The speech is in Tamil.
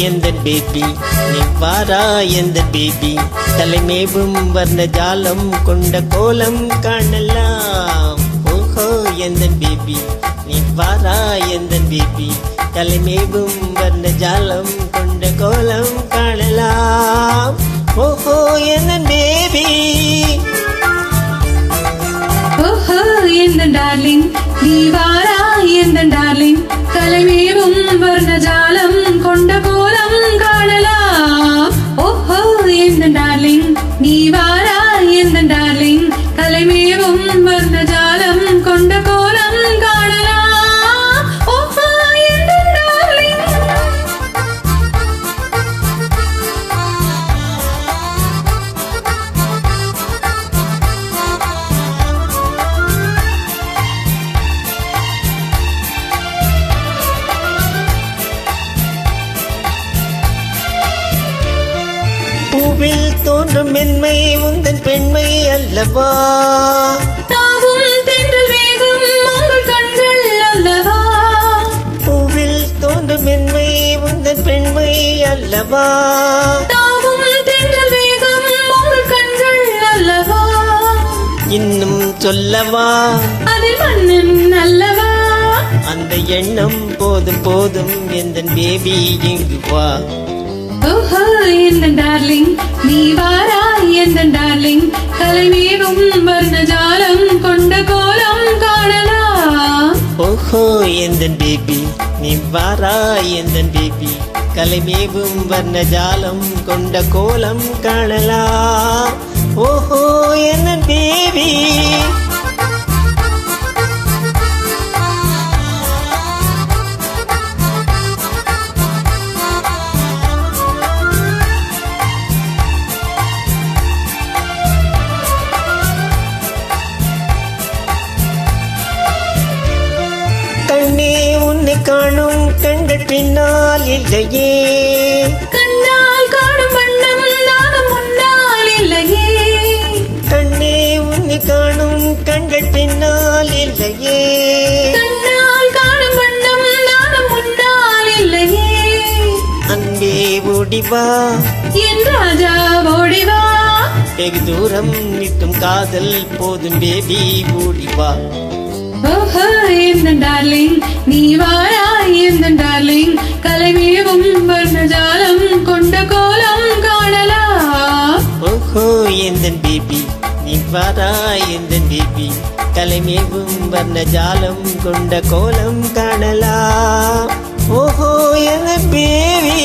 எந்தன் பேபி நீ வாரா எந்தன் பேபி தலைமேவும் வர்ண ஜாலம் கொண்ட கோலம் காணலாம். ஓஹோ எந்தன் பேபி நீ வாரா எந்தன் பேபி தலைமேவும் வர்ண ஜாலம் கொண்ட கோலம் காணலாம். ஓஹோ எந்தன் பேபி ஓஹோ எந்தன் டார்லிங் நீ வாரா எந்தன் டார்லிங் தலைமேவும் வர்ண ஜாலம் கொண்ட கோலம் காணலாம். ஓஹோ எந்தன் டார்லிங் நீ வாரா எந்தன் டார்லிங் தலைமேவும் வர்ண ஜாலம் கொண்ட கோலம் காணலாம். ஓஹோ எந்தன் டார்லிங் பூவில் தோன்றும் மென்மை உந்தன் பெண்மை அல்லவா. தாவும் தென்றல் வேகம் உங்கள் கண்கள் அல்லவா. பூவில் தோன்றும் மென்மை உந்தன் பெண்மை அல்லவா. தாவும் தென்றல் வேகம் உங்கள் கண்கள் அல்லவா. இன்னும் சொல்லவா அதில் மன்னன் அல்லவா. அந்த எண்ணம் போதும் போதும் எந்தன் பேபி இங்கு வா. ஓஹோ எந்தன் டார்லிங் நீ வாரா எந்தன் டார்லிங் கலைமேவும் வர்ண ஜாலம் கொண்ட கோலம் காணலாம். ஓஹோ எந்தன் பேபி நீ வாரா எந்தன் பேபி கலைமேவும் வர்ண ஜாலம் கொண்ட கோலம் காணலாம். ஓஹோ எந்தன் பேபி கண்ணே உன்னை காணும் கண்கள் பின்னால் இல்லையே. கண்ணால் காணும் வண்ணம் நானும் முன்னால் இல்லையே. கண்ணே உன்னை காணும் கண்கள் பின்னால் இல்லையே. கண்ணால் காணும் வண்ணம் நானும் முன்னால் இல்லையே. அன்பே ஓடிவா என் ராஜா ஓடிவா. வெகு தூரம் நிற்கும் காதல் போதும் பேபி ஓடிவா. ஓஹோ எந்தன் டார்லிங் நீ வாரா எந்தன் டார்லிங் கலைமேவும் வர்ண ஜாலம் கொண்ட கோலம் காணலாம். ஓஹோ எந்தன் பேபி நீ வாரா எந்தன் பேபி கலைமேவும் வர்ண ஜாலம் கொண்ட கோலம் காணலாம். ஓஹோ எந்தன் பேபி